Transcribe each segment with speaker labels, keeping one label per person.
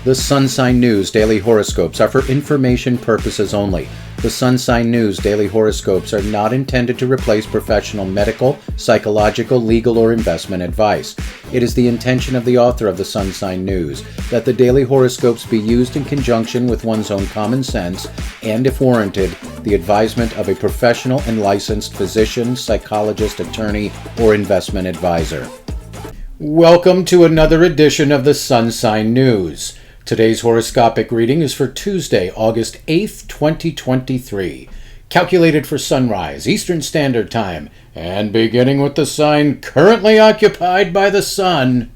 Speaker 1: The Sun Sign News Daily Horoscopes are for information purposes only. The Sun Sign News Daily Horoscopes are not intended to replace professional medical, psychological, legal, or investment advice. It is the intention of the author of the Sun Sign News that the daily horoscopes be used in conjunction with one's own common sense and, if warranted, the advisement of a professional and licensed physician, psychologist, attorney, or investment advisor. Welcome to another edition of the Sun Sign News. Today's horoscopic reading is for Tuesday, August 8th, 2023. Calculated for sunrise, Eastern Standard Time, and beginning with the sign currently occupied by the sun.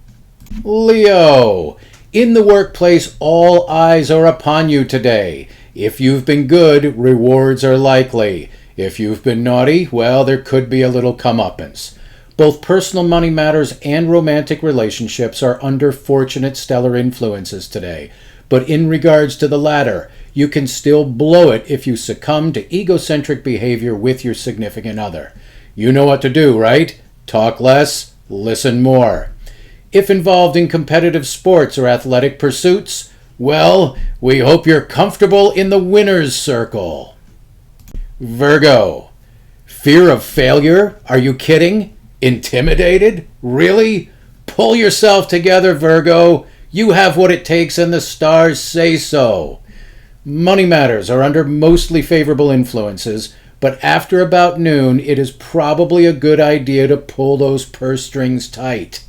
Speaker 1: Leo. In the workplace, all eyes are upon you today. If you've been good, rewards are likely. If you've been naughty, well, there could be a little comeuppance. Both personal money matters and romantic relationships are under fortunate stellar influences today. But in regards to the latter, you can still blow it if you succumb to egocentric behavior with your significant other. You know what to do, right? Talk less, listen more. If involved in competitive sports or athletic pursuits, well, we hope you're comfortable in the winner's circle. Virgo. Fear of failure? Are you kidding? Intimidated? Really? Pull yourself together, Virgo. You have what it takes and the stars say so. Money matters are under mostly favorable influences, but after about noon, it is probably a good idea to pull those purse strings tight.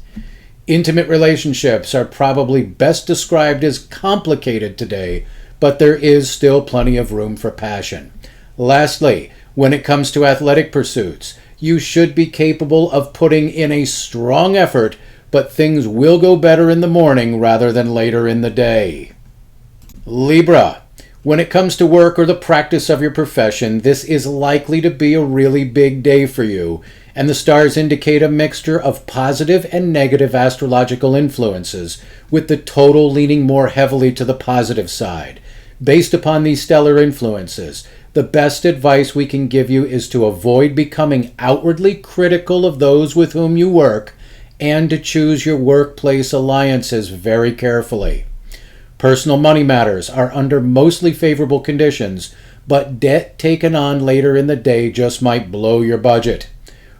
Speaker 1: Intimate relationships are probably best described as complicated today, but there is still plenty of room for passion. Lastly, when it comes to athletic pursuits, you should be capable of putting in a strong effort, but things will go better in the morning rather than later in the day. Libra. When it comes to work or the practice of your profession, this is likely to be a really big day for you, and the stars indicate a mixture of positive and negative astrological influences, with the total leaning more heavily to the positive side. Based upon these stellar influences, the best advice we can give you is to avoid becoming outwardly critical of those with whom you work and to choose your workplace alliances very carefully. Personal money matters are under mostly favorable conditions, but debt taken on later in the day just might blow your budget.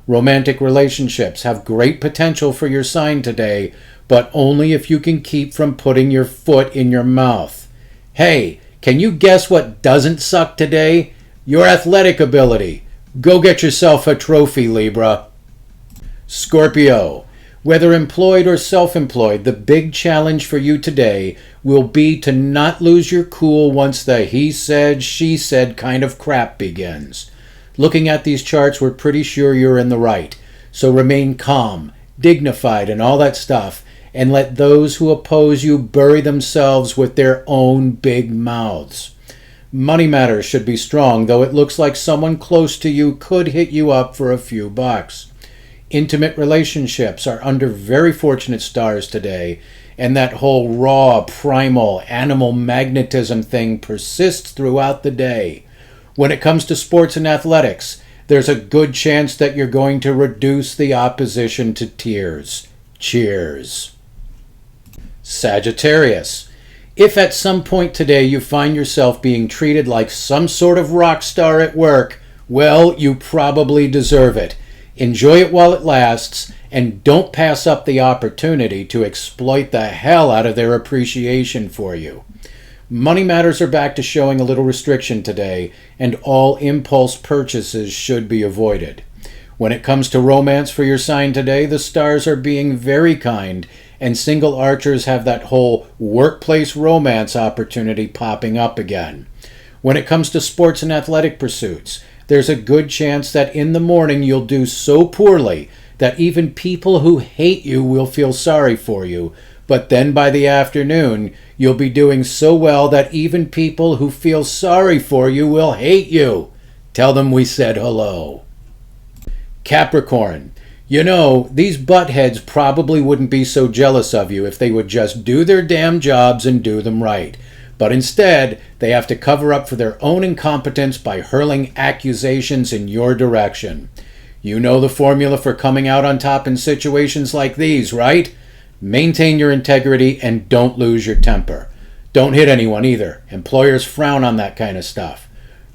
Speaker 1: Romantic relationships have great potential for your sign today, but only if you can keep from putting your foot in your mouth. Hey, can you guess what doesn't suck today? Your athletic ability. Go get yourself a trophy, Libra. Scorpio. Whether employed or self-employed, the big challenge for you today will be to not lose your cool once the he said, she said kind of crap begins. Looking at these charts, we're pretty sure you're in the right. So remain calm, dignified, and all that stuff, and let those who oppose you bury themselves with their own big mouths. Money matters should be strong, though it looks like someone close to you could hit you up for a few bucks. Intimate relationships are under very fortunate stars today, and that whole raw, primal, animal magnetism thing persists throughout the day. When it comes to sports and athletics, there's a good chance that you're going to reduce the opposition to tears. Cheers. Sagittarius. If at some point today you find yourself being treated like some sort of rock star at work, well, you probably deserve it. Enjoy it while it lasts, and don't pass up the opportunity to exploit the hell out of their appreciation for you. Money matters are back to showing a little restriction today, and all impulse purchases should be avoided. When it comes to romance for your sign today, the stars are being very kind, and single archers have that whole workplace romance opportunity popping up again. When it comes to sports and athletic pursuits, there's a good chance that in the morning you'll do so poorly that even people who hate you will feel sorry for you, but then by the afternoon, you'll be doing so well that even people who feel sorry for you will hate you. Tell them we said hello. Capricorn. You know, these buttheads probably wouldn't be so jealous of you if they would just do their damn jobs and do them right. But instead, they have to cover up for their own incompetence by hurling accusations in your direction. You know the formula for coming out on top in situations like these, right? Maintain your integrity and don't lose your temper. Don't hit anyone either. Employers frown on that kind of stuff.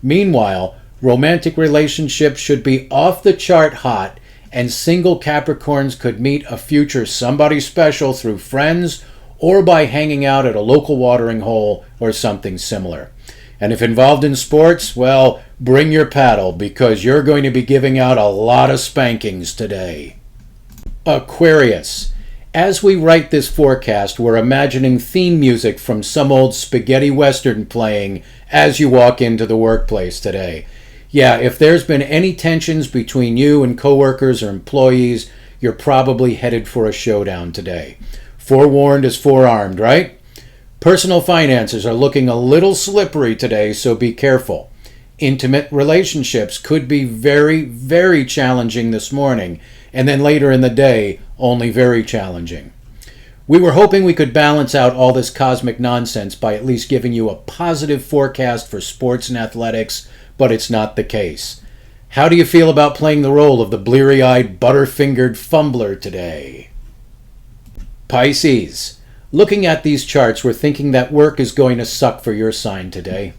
Speaker 1: Meanwhile, romantic relationships should be off the chart hot, and single Capricorns could meet a future somebody special through friends or by hanging out at a local watering hole or something similar. And if involved in sports, well, bring your paddle because you're going to be giving out a lot of spankings today. Aquarius. As we write this forecast, we're imagining theme music from some old spaghetti western playing as you walk into the workplace today. Yeah, if there's been any tensions between you and coworkers or employees, you're probably headed for a showdown today. Forewarned is forearmed, right? Personal finances are looking a little slippery today, so be careful. Intimate relationships could be very, very challenging this morning, and then later in the day, only very challenging. We were hoping we could balance out all this cosmic nonsense by at least giving you a positive forecast for sports and athletics, but it's not the case. How do you feel about playing the role of the bleary-eyed, butter-fingered fumbler today? Pisces. Looking at these charts, we're thinking that work is going to suck for your sign today.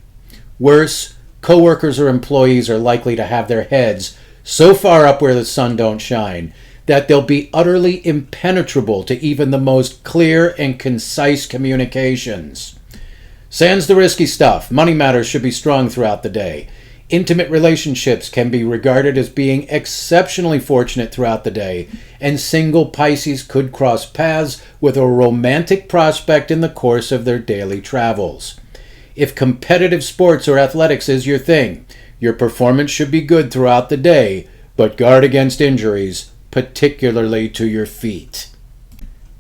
Speaker 1: Worse, coworkers or employees are likely to have their heads so far up where the sun don't shine that they'll be utterly impenetrable to even the most clear and concise communications. Sans the risky stuff, money matters should be strong throughout the day. Intimate relationships can be regarded as being exceptionally fortunate throughout the day, and single Pisces could cross paths with a romantic prospect in the course of their daily travels. If competitive sports or athletics is your thing, your performance should be good throughout the day, but guard against injuries, particularly to your feet.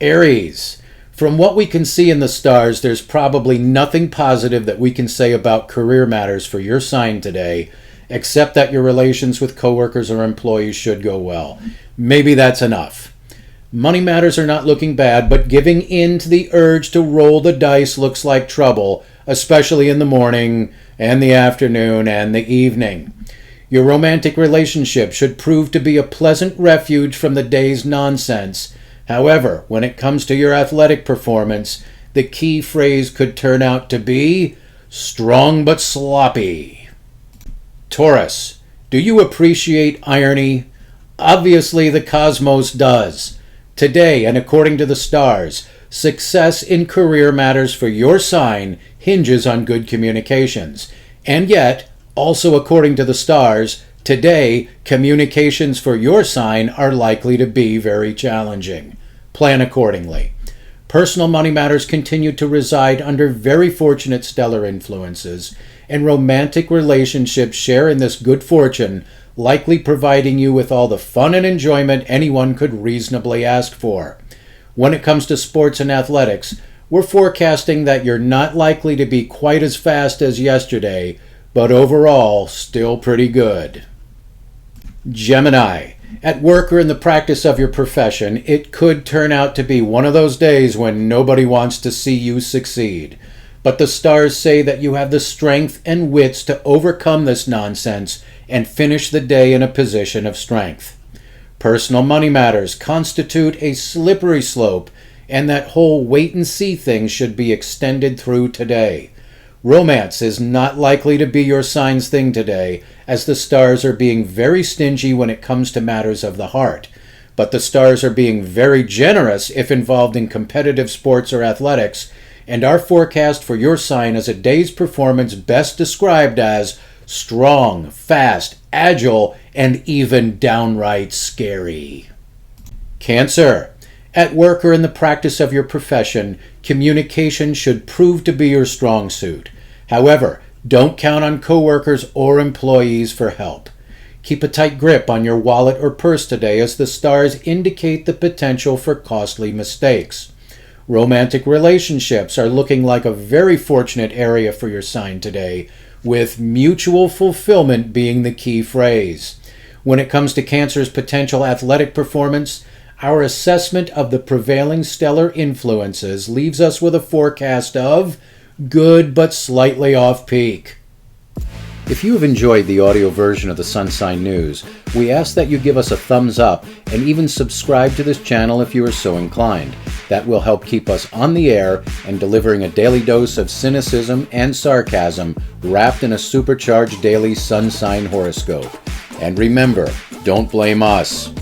Speaker 1: Aries. From what we can see in the stars, there's probably nothing positive that we can say about career matters for your sign today, except that your relations with coworkers or employees should go well. Maybe that's enough. Money matters are not looking bad, but giving in to the urge to roll the dice looks like trouble, especially in the morning and the afternoon and the evening. Your romantic relationship should prove to be a pleasant refuge from the day's nonsense. However, when it comes to your athletic performance, the key phrase could turn out to be strong but sloppy. Taurus. Do you appreciate irony? Obviously, the cosmos does. Today, and according to the stars, success in career matters for your sign hinges on good communications. And yet, also according to the stars, today, communications for your sign are likely to be very challenging. Plan accordingly. Personal money matters continue to reside under very fortunate stellar influences, and romantic relationships share in this good fortune, likely providing you with all the fun and enjoyment anyone could reasonably ask for. When it comes to sports and athletics, we're forecasting that you're not likely to be quite as fast as yesterday, but overall, still pretty good. Gemini. At work or in the practice of your profession, it could turn out to be one of those days when nobody wants to see you succeed. But the stars say that you have the strength and wits to overcome this nonsense and finish the day in a position of strength. Personal money matters constitute a slippery slope, and that whole wait-and-see thing should be extended through today. Romance is not likely to be your sign's thing today, as the stars are being very stingy when it comes to matters of the heart. But the stars are being very generous if involved in competitive sports or athletics, and our forecast for your sign is a day's performance best described as strong, fast, agile, and even downright scary. Cancer. At work or in the practice of your profession, communication should prove to be your strong suit. However, don't count on coworkers or employees for help. Keep a tight grip on your wallet or purse today as the stars indicate the potential for costly mistakes. Romantic relationships are looking like a very fortunate area for your sign today, with mutual fulfillment being the key phrase. When it comes to Cancer's potential athletic performance, our assessment of the prevailing stellar influences leaves us with a forecast of good but slightly off peak. If you have enjoyed the audio version of the Sun Sign News, we ask that you give us a thumbs up and even subscribe to this channel if you are so inclined. That will help keep us on the air and delivering a daily dose of cynicism and sarcasm wrapped in a supercharged daily sun sign horoscope. And remember, don't blame us.